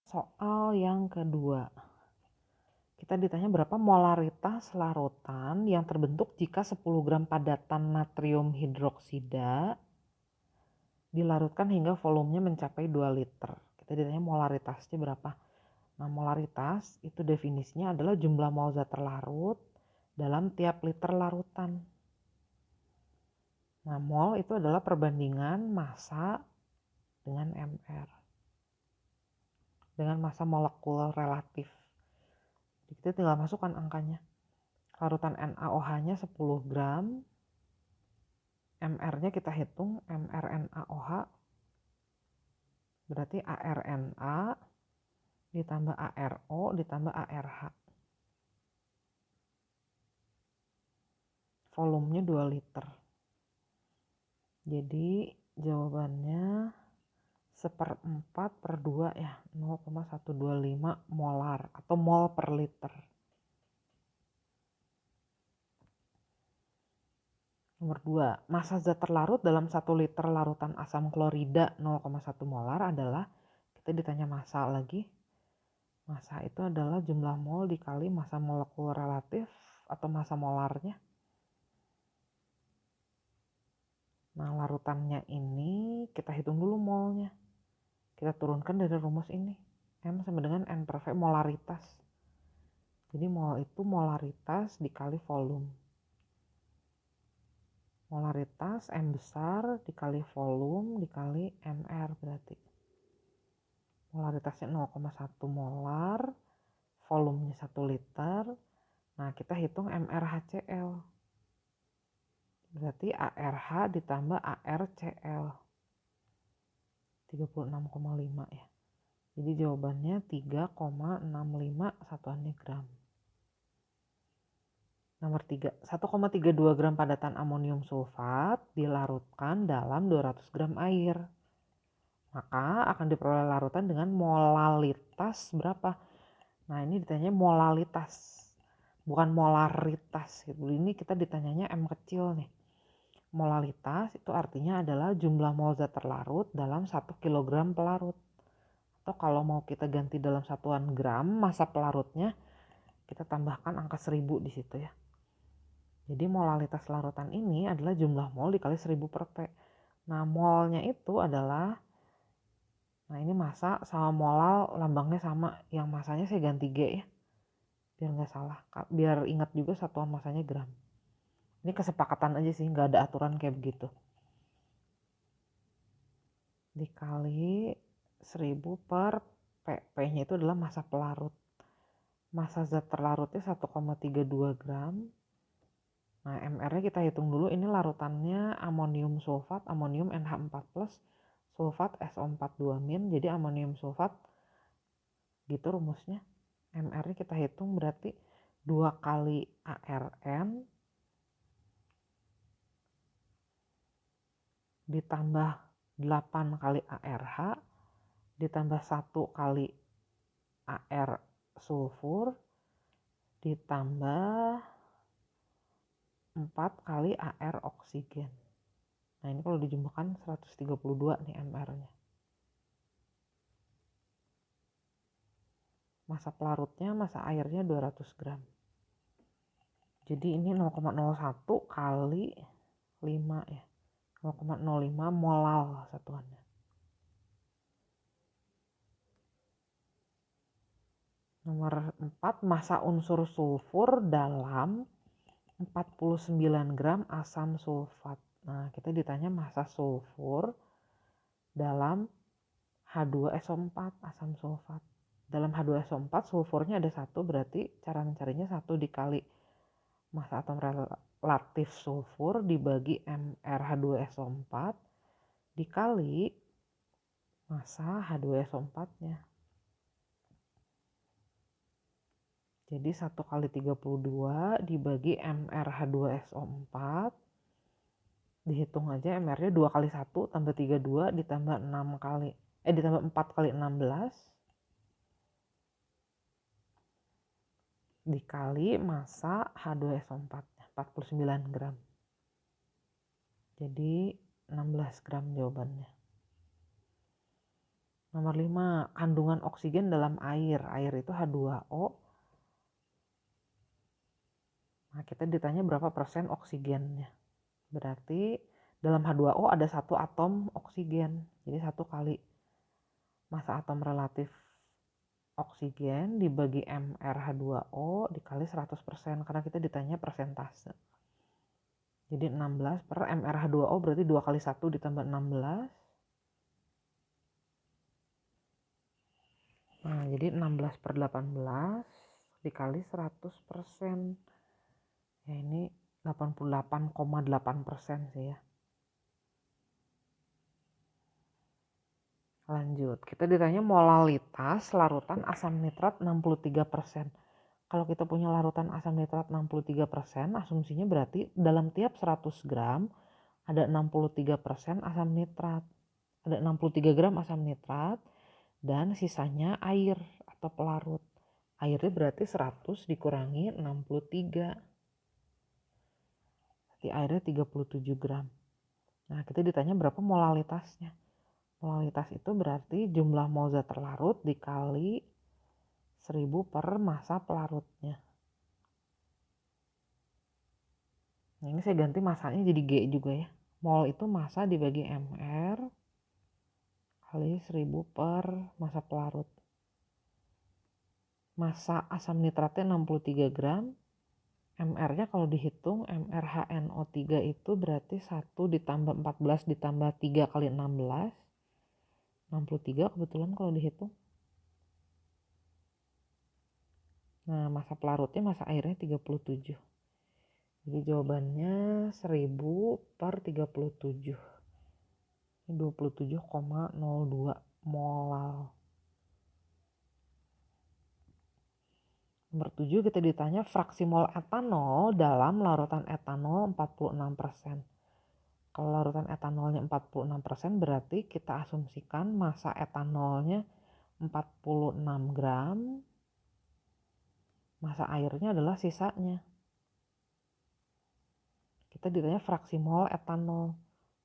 Soal yang kedua, kita ditanya berapa molaritas larutan yang terbentuk jika 10 gram padatan natrium hidroksida dilarutkan hingga volumenya mencapai 2 liter. Kita ditanya molaritasnya berapa. Nah, molaritas itu definisinya adalah jumlah mol zat terlarut dalam tiap liter larutan. Nah, mol itu adalah perbandingan massa dengan mR. Dengan massa molekul relatif. Kita tinggal masukkan angkanya. Larutan NaOH-nya 10 gram. MR-nya kita hitung, mRNaOH berarti ARNA ditambah ARO ditambah ARH. Volumenya 2 liter. Jadi jawabannya 1/4/2 ya, 0,125 molar atau mol per liter. Nomor 2, massa zat terlarut dalam 1 liter larutan asam klorida 0,1 molar adalah, kita ditanya massa lagi. Massa itu adalah jumlah mol dikali massa molekul relatif atau massa molarnya. Nah, larutannya ini kita hitung dulu molnya. Kita turunkan dari rumus ini. M sama dengan N per V molaritas. Jadi mol itu molaritas dikali volume. Molaritas M besar dikali volume dikali MR berarti. Molaritasnya 0,1 molar, volumenya 1 liter. Nah, kita hitung MrHCl. Berarti ARH ditambah ARCl. 36,5 ya. Jadi jawabannya 3,65 satuannya gram. Nomor 3, 1,32 gram padatan amonium sulfat dilarutkan dalam 200 gram air. Maka akan diperoleh larutan dengan molalitas berapa? Nah, ini ditanya molalitas, bukan molaritas. Ini kita ditanyanya M kecil nih. Molalitas itu artinya adalah jumlah mol zat terlarut dalam 1 kg pelarut. Atau kalau mau kita ganti dalam satuan gram massa pelarutnya, kita tambahkan angka 1000 di situ ya. Jadi molalitas larutan ini adalah jumlah mol dikali 1000 per P. Nah, molnya itu adalah, nah ini massa sama molal lambangnya sama. Yang massanya saya ganti G ya. Biar nggak salah. Biar ingat juga satuan massanya gram. Ini kesepakatan aja sih, nggak ada aturan kayak begitu. Dikali 1000 per P. P-nya itu adalah massa pelarut. Massa zat terlarutnya 1,32 gram. Nah, MR-nya kita hitung dulu. Ini larutannya amonium sulfat, amonium NH4+, sulfat SO42-. Jadi amonium sulfat gitu rumusnya. MR-nya kita hitung berarti 2 kali ARN ditambah 8 kali ARH ditambah 1 kali AR sulfur ditambah 4 kali AR oksigen. Nah, ini kalau dijumlahkan 132 nih MR-nya. Massa pelarutnya, massa airnya 200 gram. Jadi ini 0,01 kali 5 ya. 0,05 molal satuannya. Nomor 4, massa unsur sulfur dalam 49 gram asam sulfat. Nah, kita ditanya massa sulfur dalam H2SO4 asam sulfat. Dalam H2SO4 sulfurnya ada 1, berarti cara mencarinya 1 dikali massa atom relatif sulfur dibagi MrH2SO4 dikali massa H2SO4-nya. Jadi 1 kali 32 dibagi MrH2SO4. Dihitung aja MR-nya 2 kali 1 tambah 32 ditambah 6 kali. Ditambah 4 kali 16. Dikali massa H2SO4. 49 gram. Jadi 16 gram jawabannya. Nomor 5, kandungan oksigen dalam air. Air itu H2O. Nah, kita ditanya berapa persen oksigennya. Berarti dalam H2O ada 1 atom oksigen. Jadi 1 kali massa atom relatif oksigen dibagi mRH2O dikali 100%. Karena kita ditanya persentase. Jadi 16 per mRH2O berarti 2 kali 1 ditambah 16. Nah, jadi 16 per 18 dikali 100%. Ya, ini 88,8% sih ya. Lanjut, kita ditanya molalitas larutan asam nitrat 63%. Kalau kita punya larutan asam nitrat 63%, asumsinya berarti dalam tiap 100 gram ada 63% asam nitrat. Ada 63 gram asam nitrat dan sisanya air atau pelarut. Airnya berarti 100 dikurangi 63. Berarti airnya 37 gram. Nah, kita ditanya berapa molalitasnya. Molalitas itu berarti jumlah mol zat terlarut dikali 1000 per massa pelarutnya. Nah, ini saya ganti massanya jadi G juga ya. Mol itu massa dibagi mR kali 1000 per massa pelarut. Massa asam nitratnya 63 gram. MR-nya kalau dihitung MrHNO3 itu berarti 1 ditambah 14 ditambah 3 kali 16. 63 kebetulan kalau dihitung. Nah, massa pelarutnya, massa airnya 37. Jadi jawabannya 1000 per 37. Ini 27,02 molal. Nomor 7 kita ditanya fraksi mol etanol dalam larutan etanol 46%. Kalau larutan etanolnya 46% berarti kita asumsikan massa etanolnya 46 gram. Massa airnya adalah sisanya. Kita ditanya fraksi mol etanol.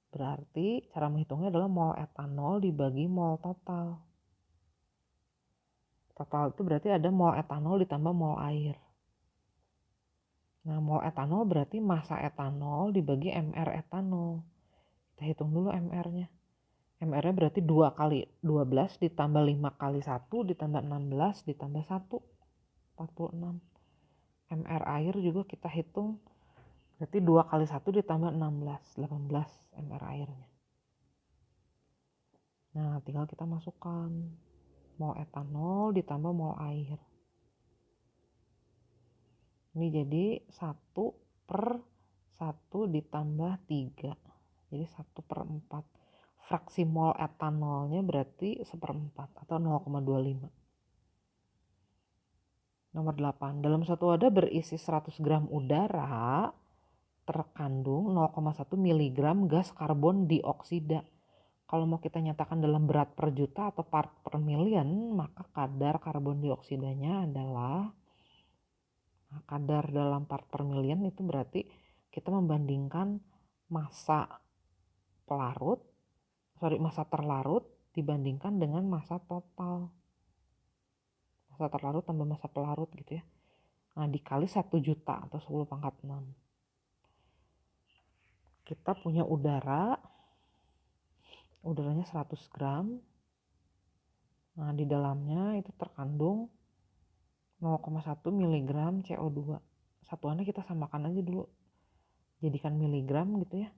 Berarti cara menghitungnya adalah mol etanol dibagi mol total. Total itu berarti ada mol etanol ditambah mol air. Nah, mol etanol berarti massa etanol dibagi mR etanol. Kita hitung dulu mR-nya. MR-nya berarti 2 kali 12 ditambah 5 kali 1 ditambah 16 ditambah 1. 46. MR air juga kita hitung. Berarti 2 kali 1 ditambah 16. 18 MR airnya. Nah, tinggal kita masukkan. Mol etanol ditambah mol air. Ini jadi 1 per 1 ditambah 3. Jadi 1 per 4. Fraksi mol etanolnya berarti 1/4 atau 0,25. Nomor 8. Dalam satu wadah berisi 100 gram udara terkandung 0,1 mg gas karbon dioksida. Kalau mau kita nyatakan dalam berat per juta atau part per million, maka kadar karbon dioksidanya adalah kadar dalam part per million itu berarti kita membandingkan massa terlarut dibandingkan dengan massa total. Massa terlarut tambah massa pelarut gitu ya. Nah, dikali 1 juta atau 10⁻⁶. Kita punya udaranya 100 gram. Nah, di dalamnya itu terkandung 0,1 mg CO2. Satuannya kita samakan aja dulu. Jadikan miligram gitu ya.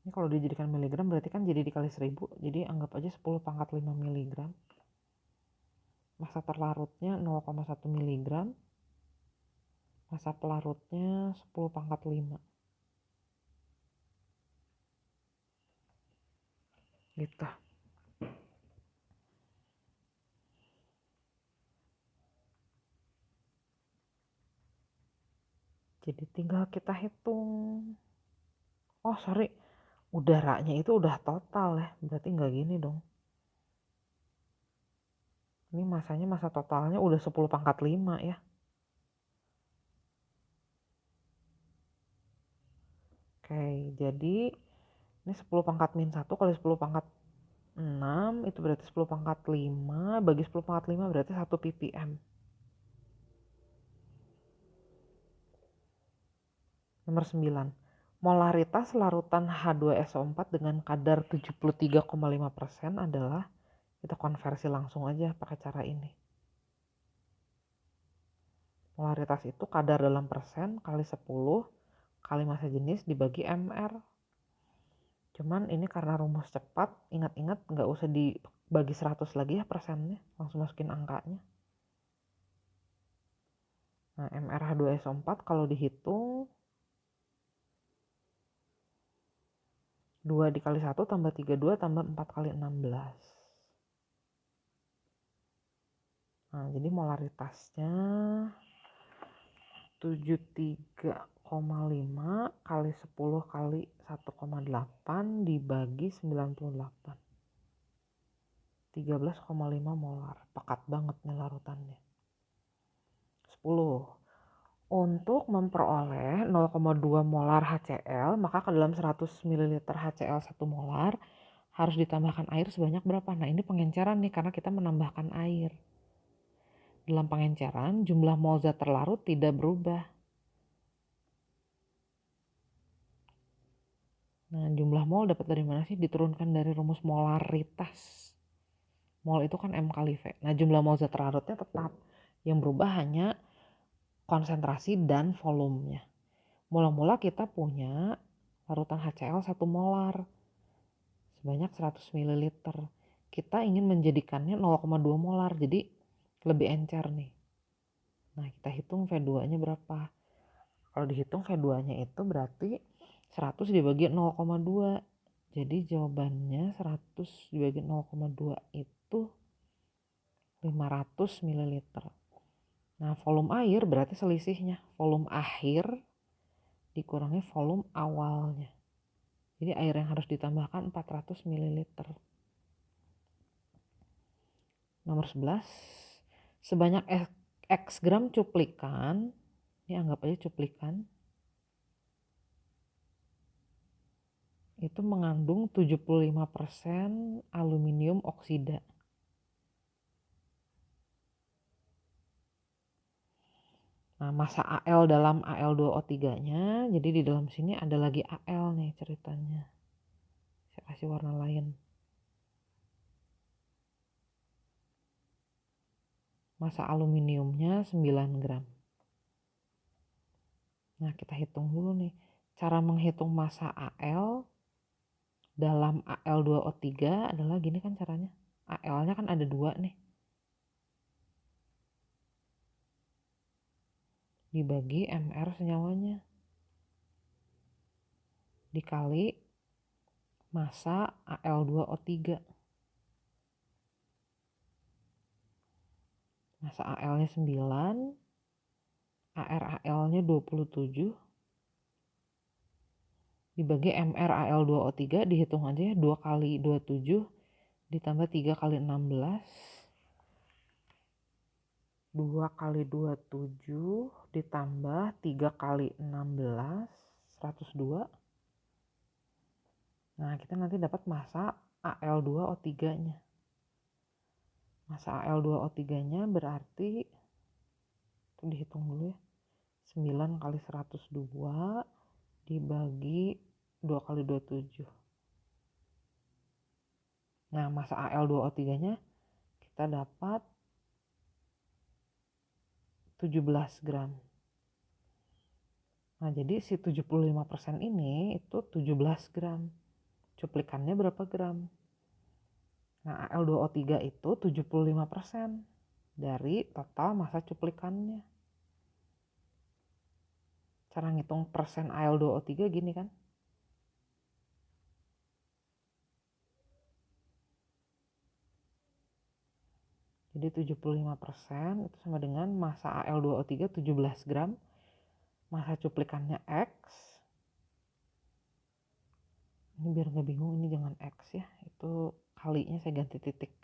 Ini kalau dijadikan miligram berarti kan jadi dikali 1000. Jadi anggap aja 10⁻⁵ mg. Massa terlarutnya 0,1 mg. Massa pelarutnya 10⁻⁵. Gitu. Jadi tinggal kita hitung. Oh sorry, udaranya itu udah total ya. Berarti nggak gini dong. Ini massanya, massa totalnya udah 10⁻⁵ ya. Oke, jadi ini 10⁻⁻1 kali 10⁻⁻⁴ 6 itu berarti 10 pangkat 5, bagi 10 pangkat 5 berarti 1 ppm. Nomor 9. Molaritas larutan H2SO4 dengan kadar 73,5% adalah, kita konversi langsung aja pakai cara ini. Molaritas itu kadar dalam persen kali 10 kali massa jenis dibagi mR. Cuman ini karena rumus cepat, ingat-ingat nggak usah dibagi 100 lagi ya persennya, langsung masukin angkanya. Nah, MrH2SO4 kalau dihitung 2 dikali 1 tambah 32 tambah 4 kali 16. Nah, jadi molaritasnya 73,5 kali 10 kali 1,8 dibagi 98. 13,5 molar. Pekat banget nih larutannya. 10. Untuk memperoleh 0,2 molar HCl, maka ke dalam 100 ml HCl 1 molar harus ditambahkan air sebanyak berapa? Nah, ini pengenceran nih karena kita menambahkan air. Dalam pengenceran, jumlah mol zat terlarut tidak berubah. Nah, jumlah mol dapat dari mana sih? Diturunkan dari rumus molaritas. Mol itu kan M kali V. Nah, jumlah mol zat terlarutnya tetap. Yang berubah hanya konsentrasi dan volumenya. Mula-mula kita punya larutan HCl 1 molar sebanyak 100 ml. Kita ingin menjadikannya 0,2 molar, jadi lebih encer nih. Nah, kita hitung V2-nya berapa. Kalau dihitung V2-nya itu berarti 100 dibagi 0,2. Jadi jawabannya 100 dibagi 0,2 itu 500 ml. Nah, volume air berarti selisihnya. Volume akhir dikurangi volume awalnya. Jadi air yang harus ditambahkan 400 ml. Nomor 11. Sebanyak X gram cuplikan, ini anggap aja cuplikan, itu mengandung 75% aluminium oksida. Nah, massa Al dalam Al2O3-nya, jadi di dalam sini ada lagi Al nih ceritanya. Saya kasih warna lain. Massa aluminiumnya 9 gram. Nah, kita hitung dulu nih. Cara menghitung massa Al dalam Al2O3 adalah gini kan caranya. Al-nya kan ada 2 nih. Dibagi MR senyawanya. Dikali massa Al2O3. Massa Al-nya 9, ArAl-nya 27, dibagi MrAl2O3, dihitung aja ya, 2 kali 27 ditambah 3 kali 16. 2 kali 27 ditambah 3 kali 16, 102. Nah, kita nanti dapat massa Al2O3-nya. Massa Al2O3-nya berarti, itu dihitung dulu ya, 9 kali 102 dibagi 2 kali 27. Nah, massa Al2O3-nya kita dapat 17 gram. Nah, jadi si 75% ini itu 17 gram. Cuplikannya berapa gram? Nah, Al2O3 itu 75% dari total massa cuplikannya. Cara ngitung persen Al2O3 gini kan. Jadi 75% itu sama dengan massa Al2O3 17 gram. Massa cuplikannya X. Ini biar gak bingung, ini jangan X ya. Itu kalinya saya ganti titik.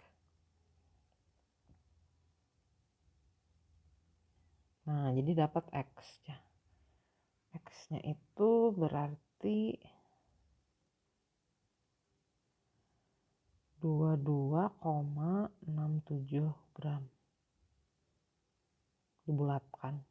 Nah, jadi dapat X-nya. X-nya itu berarti 22,67 gram. Dibulatkan.